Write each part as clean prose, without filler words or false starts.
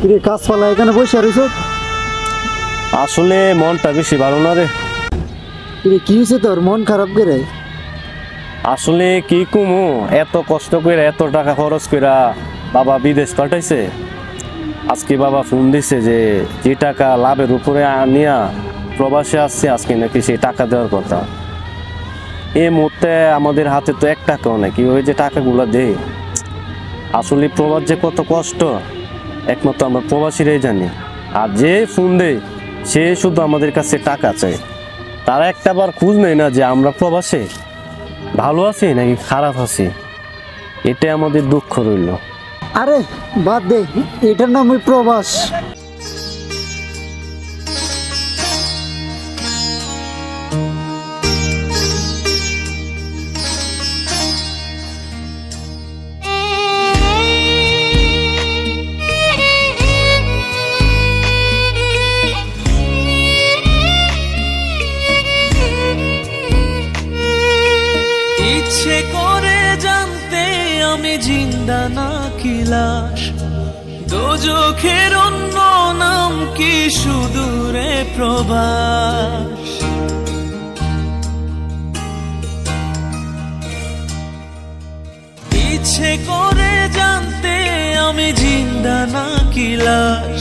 কিরে কাজপালা এখানে বসে রইছ? আসলে মনটা বেশি ভালো না রে। কিরে কি হয়েছে তোর, মন খারাপ করে? আসলে কি কমু, এত কষ্ট করে এত টাকা খরচ কইরা বাবা বিদেশ পাঠাইছে। আজকে বাবা ফোন দিছে যে যে টাকা লাভের উপরে আনিয়া প্রবাসে আসছে, আজকে নাকি সেই টাকা দেওয়ার কথা। এই মুহূর্তে আমাদের হাতে তো 1 টাকাও নাই, কিভাবে যে টাকাগুলো দেয়। আসলে প্রবাস যে কত কষ্ট একমাত্র আমরা প্রবাসীরাই জানি। আর যে ফোন দেয় সে শুধু আমাদের কাছে টাকা চায়, তারা একটাবার খোঁজ নেয় না যে আমরা প্রবাসে ভালো আছি নাকি খারাপ আছি। এটাই আমাদের দুঃখ রইল। আরে বাদ দে, এটার নাম ওই প্রবাস। ইচ্ছে করে জানতে আমি জিন্দা নাকি লাশ, দোজখের অন্য নাম কি সুদূরে প্রবাস। ইচ্ছে করে জানতে আমি জিন্দা নাকি লাশ,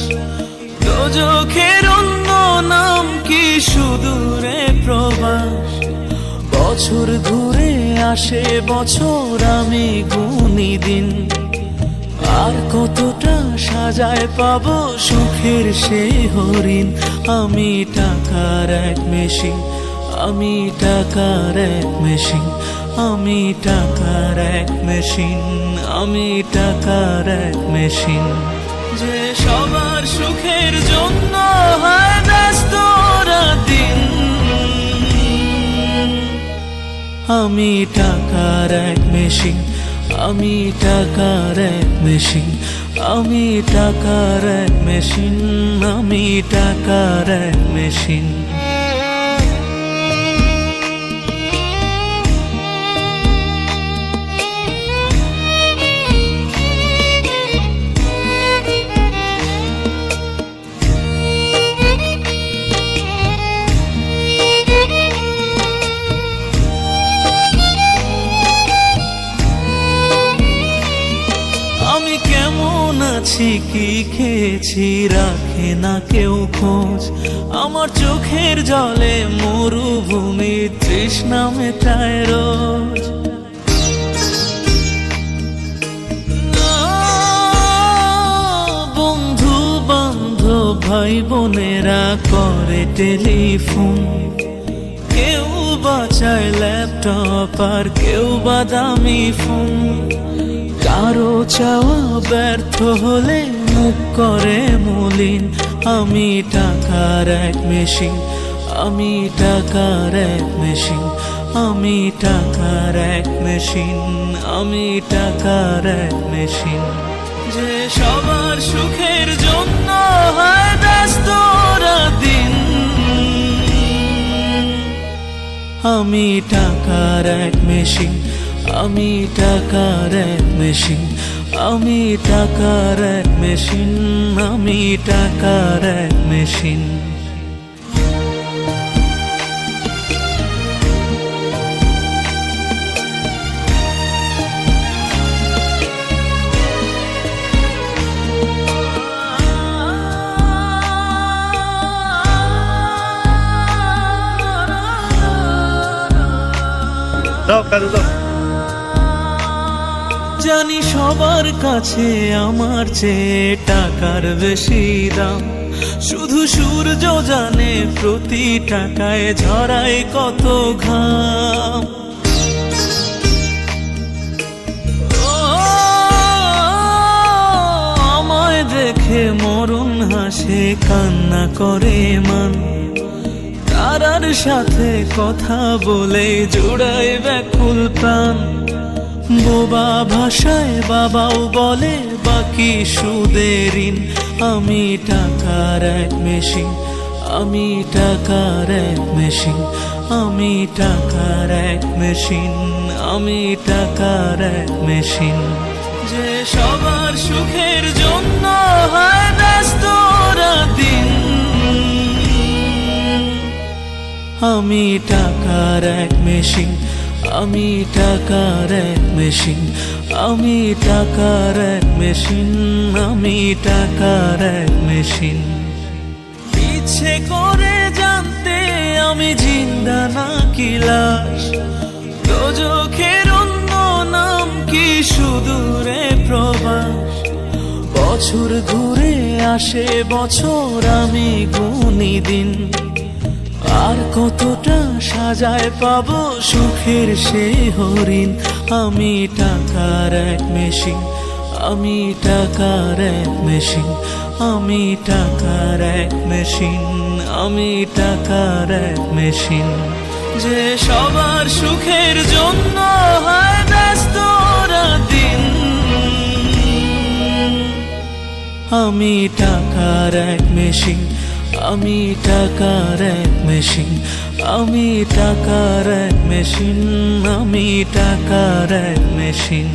দোজখের অন্য নাম কি সুদূরে প্রবাস। বছর ঘুরে আসে বছর, আমি গুনি দিন, আর কতটা সাজায় পাবো সুখের সে হরিণ। আমি টাকার এক মেশিন, আমি টাকার এক মেশিন, আমি টাকার এক মেশিন, আমি টাকার এক মেশিন। যে সবার সুখের জন্য হয় ব্যস্ত দিন, আমি টাকার এক মেশিন, আমি টাকার এক মেশিন, আমি টাকার এক মেশিন, আমি টাকার এক মেশিন। আমি কেমন আছি কি খেয়েছি রাখে না কেউ খোঁজ, আমার চোখের জলে মরুভূমি তৃষ্ণা মেটায় রোজ। বন্ধু বান্ধব ভাই বোনেরা করে টেলিফোন, কেউ বাঁচায় ল্যাপটপ আর কেউ বাদামি ফোন। কারো চাওয়া ব্যর্থ হলে মুখ করে মলিন, আমি টাকার এক মেশিন, আমি টাকার এক মেশিন, আমি টাকার এক মেশিন, আমি টাকার এক মেশিন। যে সবার সুখের জন্য হয় ব্যস্ত দিন, আমি টাকার এক মেশিন, আমি টাকার এক মেশিন, আমি টাকার এক মেশিন, আমি টাকার এক মেশিন। জানি সবার কাছে আমার চেয়ে টাকার বেশি দাম, শুধু সূর্য জানে প্রতি টাকায় ঝরায় কত ঘাম। আমায় দেখে মরণ হাসে কান্না করে মান, তারার সাথে কথা বলে জোড়ায় ব্যাকুল প্রাণ। বোবা ভাষায় বাবাও বলে বাকি সুদের ঋণ, আমি টাকার এক মেশিন, আমি টাকার এক মেশিন, আমি টাকার এক মেশিন, আমি টাকার এক মেশিন। যে সবার সুখের জন্য হয় আমি টাকার এক মেশিন, আমি টাকার এক মেশিন, আমি টাকার এক মেশিন, আমি টাকার এক মেশিন। ইচ্ছে করে জানতে আমি জিন্দা নাকি লাশ, দোজখের অন্য নাম কি সুদূরে প্রবাস। বছর ঘুরে আসে বছর, আমি গুনি দিন, আর কতটা সাজায় পাবো সুখের সেই হরিণ। আমি টাকার এক মেশিন, আমি টাকার এক মেশিন, আমি টাকার এক মেশিন, আমি টাকার এক মেশিন। যে সবার সুখের জন্য হয় ব্যস্ত দিন। আমি টাকার এক মেশিন, আমি টাকার এক মেশিন, আমি টাকার এক মেশিন, আমি টাকার এক মেশিন।